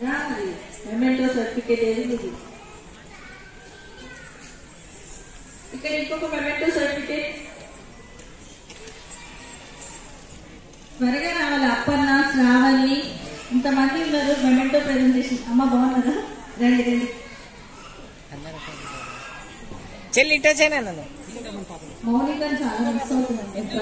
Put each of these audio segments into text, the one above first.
Memento certificate ఏది ఇది? ఇక్కడ ఇంకొక మెమెంటో సర్టిఫికేట్ త్వరగా రావాలి. అప్పన్న, శ్రావణి ఇంతమంది ఉన్నారు. Memento presentation. అమ్మ బాగున్నారా? రండి రండి. మౌనిక చాలా మిస్ అవుతుంది.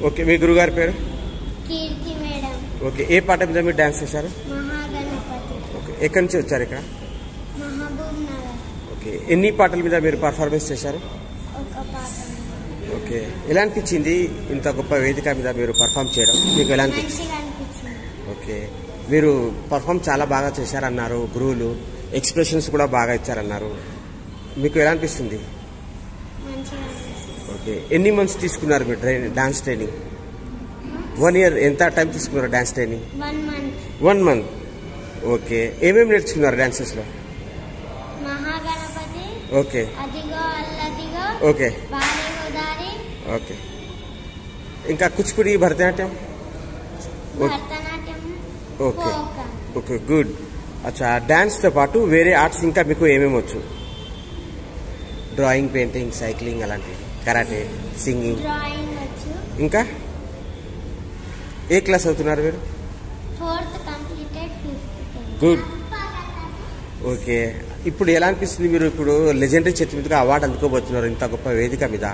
ఓకే, మీ గురుగారి పేరు? కీర్తి మేడం. ఓకే, ఏ పాట మీద మీరు డాన్స్ చేశారు? మహాగణపతి. ఓకే, ఎక్కడి నుంచి వచ్చారు ఇక్కడ? మహబూబ్ నగర్. ఓకే, ఎన్ని పాటల మీద మీరు పర్ఫార్మెన్స్ చేశారు? ఒక పాట. ఓకే, ఎలా అనిపించింది ఇంత గొప్ప వేదిక మీద మీరు పర్ఫామ్ చేయడం? మీకు ఎలా అనిపించింది? ఓకే, మీరు పర్ఫామ్ చాలా బాగా చేశారన్నారు గురువులు, ఎక్స్ప్రెషన్స్ కూడా బాగా ఇచ్చారన్నారు. మీకు ఎలా అనిపిస్తుంది? ఓకే, ఎన్ని మంత్స్ తీసుకున్నారు మీరు డాన్స్ ట్రైనింగ్? 1 year. ఎంత టైం తీసుకున్నారు డాన్స్ ట్రైనింగ్? 1 month. ఓకే, ఏమేమి నేర్చుకున్నారు డాన్సెస్ లో? మహాగణపతి. ఓకే. అదిగో అల్లదిగో. ఓకే. బాలేగోదారి. ఓకే, ఇంకా Kuchipudi, Bharatanatyam? Bharatanatyam. Okay okay, good. అచ్చా, డాన్స్ తో పాటు వేరే ఆర్ట్స్ ఇంకా మీకు ఏమేమి వచ్చు? డ్రాయింగ్, పెయింటింగ్, సైక్లింగ్ అలాంటివి, కరాటే, సింగింగ్. డ్రాయింగ్ వచ్చు. ఇంకా ఏ క్లాస్ అవుతున్నారు మీరు? 4th completed, 5th. Good. Okay, ఇప్పుడు ఎలా అనిపిస్తుంది? మీరు ఇప్పుడు లెజెండరీ చేతి మీదుగా అవార్డు అందుకోబోతున్నారు ఇంత గొప్ప వేదిక మీద.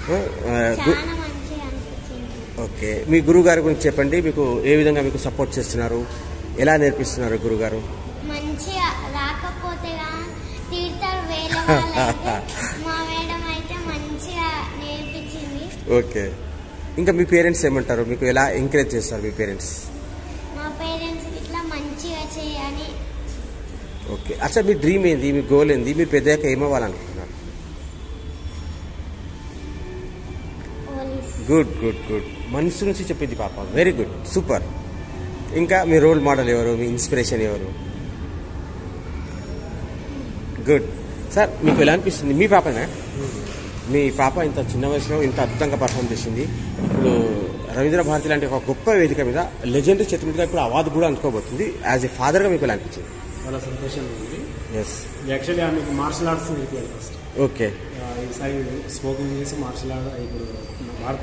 చాలా మంచిగా అనిపించింది. ఓకే, మీ గురువు గారి గురించి చెప్పండి. మీకు ఏ విధంగా మీకు సపోర్ట్ చేస్తున్నారు? ఎలా నేర్పిస్తున్నారు గురుగారు? మంచిగా రాకపోతే తీర్థాలు వేరే వాళ్ళైతే మా మేడం అయితే మంచిగా నేర్పించింది. ఓకే, ఇంకా మీ పేరెంట్స్ ఏమంటారు? మీకు ఎలా ఎంకరేజ్ చేస్తారు మీ పేరెంట్స్? మా పేరెంట్స్ ఇట్లా మంచిగా చేయని. ఓకే, అచ్చా, మీ డ్రీమ్ ఏంది? మీ గోల్ ఏంది? మీరు పెద్దయ్యాక ఏమవ్వాలనుకుంటున్నారు? గుడ్ గుడ్ గుడ్, మనసు నుంచి చెప్పింది పాప. Very good, super. ఇంకా మీ రోల్ మోడల్ ఎవరు? మీ ఇన్స్పిరేషన్ ఎవరు? గుడ్. సార్, మీకు ఎలా అనిపిస్తుంది? మీ పాపనే? మీ పాప ఇంత చిన్న వయసులో ఇంత అద్భుతంగా పర్ఫామ్ చేసింది. ఇప్పుడు రవీంద్ర భారతి లాంటి ఒక గొప్ప వేదిక మీద లెజెండరీ చేతి మీదుగా ఇప్పుడు అవార్డు కూడా అందుకోబోతుంది. యాజ్ ఏ ఫాదర్గా మీకు ఎలా అనిపించింది? చాలా సంతోషంగా ఉంది. ఎస్, యాక్చువల్లీ ఆమెకు మార్షల్ ఆర్ట్స్ నేర్పించాలి ఫస్ట్. ఓకే. ఈసారి స్మోకింగ్ చేసి మార్షల్ ఆర్ట్ ఇప్పుడు భారత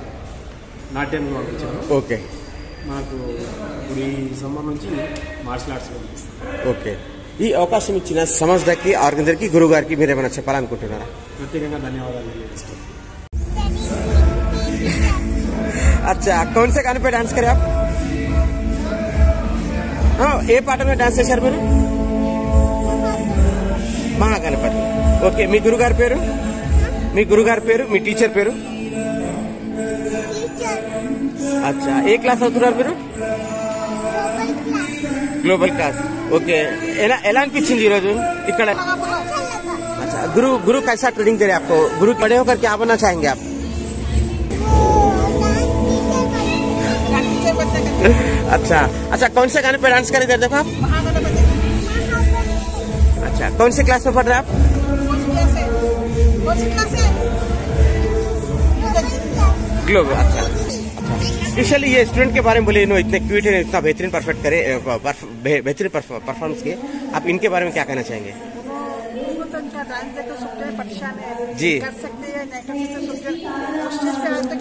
నాట్యానికి పంపించాను. ఓకే, నాకు ఇప్పుడు ఈ సమ్మర్ నుంచి మార్షల్ ఆర్ట్స్ పంపిస్తాను. ఓకే, ఈ అవకాశం ఇచ్చిన సంస్థకి, ఆర్గనైజర్కి, గురువు గారికి మీరు ఏమైనా చెప్పాలనుకుంటున్నారా? ప్రత్యేకంగా ధన్యవాదాలు తెలియజేస్తాను. अच्छा, कौन से गाने पे डांस करे आप? ఏ పాట మీద డాన్స్ చేశారు మీరు? మహాగణపతి. ఓకే, మీ గురుగారి పేరు? మీ గురుగారి పేరు, మీ టీచర్ పేరు? అచ్చా, ఏ క్లాస్ అవుతున్నారు మీరు? Global class. ఓకే, ఎలా అనిపించింది ఈరోజు ఇక్కడ? अच्छा, गुरु कैसा ट्रेनिंग दे रहे आपको? गुरु बड़े होकर क्या बनना चाहेंगे आप? अच्छा अच्छा, कौन से गाने पे डांस करे इधर देखो आप? अच्छा, कौन से क्लास में पढ़ रहे हैं आप? ग्लोबल. अच्छा, स्पेशली ये स्टूडेंट के बारे में बोले, इन्होंने इतने क्यूट है, इतना बेहतरीन परफेक्ट करे, बेहतरीन परफॉर्मेंस किए. आप इनके बारे में क्या कहना चाहेंगे? जी, कर सकते हैं, नहीं कर सकते तो स्टेज पे आते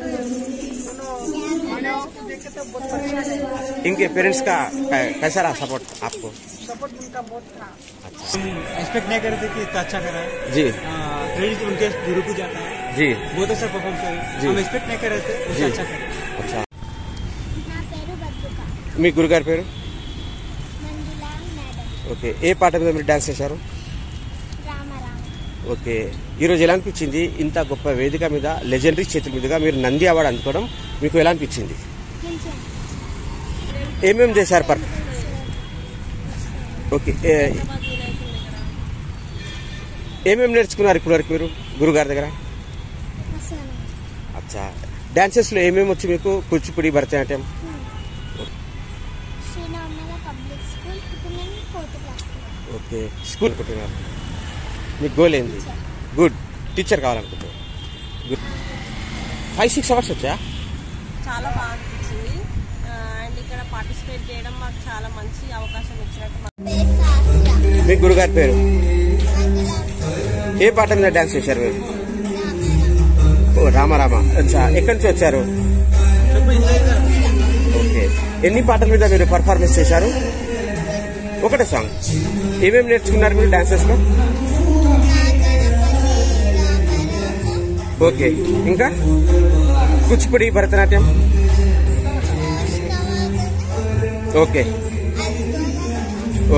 तो बहुत अच्छा है. इनके पेरेंट्स का कैसा रहा सपोर्ट आपको? सपोर्ट उनका बहुत था. अच्छा, एक्सपेक्ट नहीं कर रहे थे कि इतना अच्छा करा है. जी, क्रेडिट उनके गुरु को जाता है. जी, बहुत अच्छा परफॉर्म करे. हम एक्सपेक्ट नहीं कर रहे थे, जी, अच्छा करे. अच्छा. నా పేరు బతుక. మీ గురుగారి పేరు? మంజులా మేడం. ఓకే, ఏ పాట మీద మీరు డాన్స్ చేశారు? రామరామ. ఓకే, ఈరోజు ఎలా అనిపించింది ఇంత గొప్ప వేదిక మీద లెజెండరీ చేతుల మీదుగా మీరు నంది అవార్డు అందుకోవడం? మీకు ఎలా అనిపించింది? ఏమేమి చేశారు? ఓకే, ఏమేమి నేర్చుకున్నారు ఇప్పటి వరకు మీరు గురుగారి దగ్గర? అచ్చా డాన్సెస్లో ఏమేమి వచ్చి మీకు? కూచిపూడి, భరతనాట్యం. శ్రీనామల పబ్లిక్ స్కూల్ ఇప్పుడు నేను 4th క్లాస్. ఓకే స్కూల్ అనుకుంటున్నారు. మీకు గోల్ ఏంది? గుడ్ టీచర్ కావాలనుకుంటున్నారు. గుడ్ 5-6 అవర్స్ వచ్చా? చాలా బాగా అనిపించింది. అండ్ ఇక్కడ పార్టిసిపేట్ చేయడం మాకు చాలా మంచి అవకాశం ఇచ్చినట్టు. మీ గురుగారి పేరు? ఏ పాట మీద డాన్స్ చేశారు మీరు? ఓ రామారామ. అచ్చా ఎక్కడి నుంచి వచ్చారు? ఓకే ఎన్ని పాటల మీద మీరు పర్ఫార్మెన్స్ చేశారు? ఒకటే సాంగ్. ఏమేమి నేర్చుకున్నారు మీరు డాన్సెస్ లో? ఓకే ఇంకా Kuchipudi, Bharatanatyam. Okay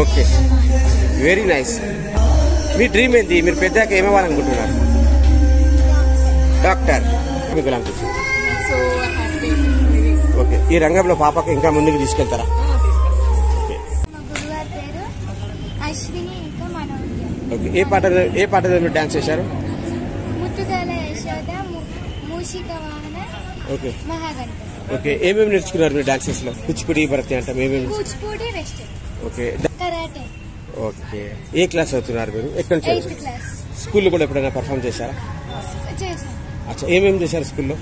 okay very nice. మీ డ్రీమ్ ఏంది? మీరు పెద్దాక ఏమవ్వాలనుకుంటున్నారు? డాక్టర్. మీకు ఎలా అనిపిస్తుంది? ఓకే ఈ రంగంలో పాపకు ఇంకా ముందుకు తీసుకెళ్తారా? మా గురుగారి పేరు అశ్విని, ఇంకా మనోజ్ఞ. ఓకే ఏ పాట మీద మీరు డాన్స్ చేశారు? ముత్తుగల యశోద, మూషిక వాహన, ఓకే మహాగంట. ఓకే ఏమేమి నేర్చుకున్నారు మీరు డాన్సెస్ లో? కూచిపూడి, భరతనాట్యం ఏమేమి? Kuchipudi, western, okay karate. Okay ఏ క్లాస్ అవుతున్నారు మీరు? ఎక్కడి నుంచి? 8th class. స్కూల్లో కూడా ఎప్పుడైనా పర్ఫామ్ చేశారా? చేశాను. అచ్చా ఏమేమి చేశారు స్కూల్లో?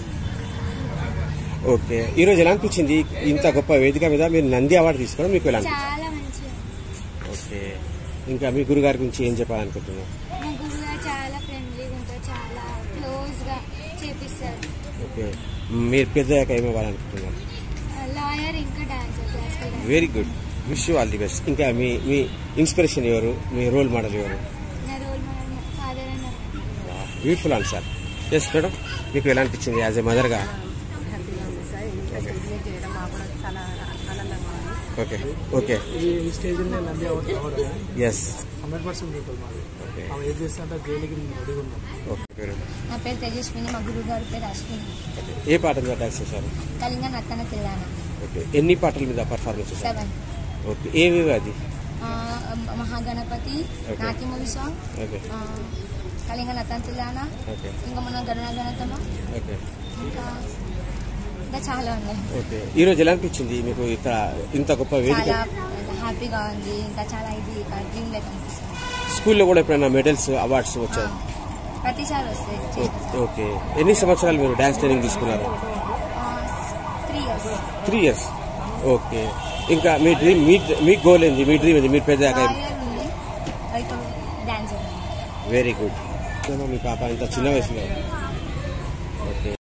ఓకే ఈరోజు ఎలా అనిపించింది? ఇంత గొప్ప వేదిక మీద మీరు నంది అవార్డు తీసుకోవడం మీకు ఎలా అనిపించింది? చాలా మంచిగా. ఓకే ఇంకా మీ గురుగారి గురించి ఏం చెప్పాలనుకుంటున్నారు? మా గురుగారు చాలా ఫ్రెండ్లీగా ఉంటారు, చాలా క్లోజ్గా చేపిస్తారు. ఓకే మీరు పెద్దయ్యాక ఏమవ్వాలనుకుంటున్నారు? లాయర్, ఇంకా dancer, classical dance. Very good wish you all the best. ఇంకా మీ మీ ఇన్స్పిరేషన్ ఎవరు? మీ రోల్ మోడల్ ఎవరు? నా role model father and beautiful answer. Yes madam మీకు ఎలా అనిపించింది యాజ్ ఏ మదర్గా? హ్యాపీగా ఉంది సార్. ఇంత సెలబ్రేట్ చేయడం మాకు కూడా చాలా ఆనందంగా ఉంది. ఓకే ఓకే ఈ స్టేజ్ నంది అవార్డు ఎస్ 100% ఉంటుంది మాది. ఓకే ఆమె ఏం చేస్తుంటే జైలుకి రెడీగా ఉన్నాం. ఓకే పేరు? నా పేరు తేజస్విని, మా గురువు గారి పేరు అశ్విని. ఓకే ఏ పాట మీద డాన్స్ చేశారు? కళింగ నత్తన తెల్లాన. ఓకే ఎన్ని పాటల మీద పర్ఫార్మెన్స్ చేశారు? 7. ఓకే ఏవేవి అది? మహాగణపతి, Okay. నాకి మూవీ సాంగ్, ఓకే కళింగ నత్తన తెల్లాన, ఓకే ఇంకా మన గణ గణతమ, ఓకే ఇంకా ఇంకా చాలా ఉన్నాయి. ఓకే ఈరోజు ఎలా అనిపించింది మీకు ఇక్కడ ఇంత గొప్ప వేదిక? చాలా హ్యాపీగా ఉంది, ఇంకా చాలా ఇది డ్రీమ్ లైక్ అనిపిస్తుంది. స్కూల్లో కూడా ఎప్పుడైనా మెడల్స్, అవార్డ్స్ వచ్చాయి? ప్రతిసారి వస్తాయి. ఓకే ఎన్ని సంవత్సరాలు మీరు డాన్స్ ట్రైనింగ్ తీసుకున్నారు? 3 years. 3 years. ఓకే ఇంకా మీ డ్రీమ్ మీ గోల్ ఏంది? మీ డ్రీమ్ ఏంది మీరు పెద్దగా? లాయర్ ఉంది, ఇప్పుడు డాన్సర్. Very good. మీ పాప ఇంత చిన్న వయసులో. ఓకే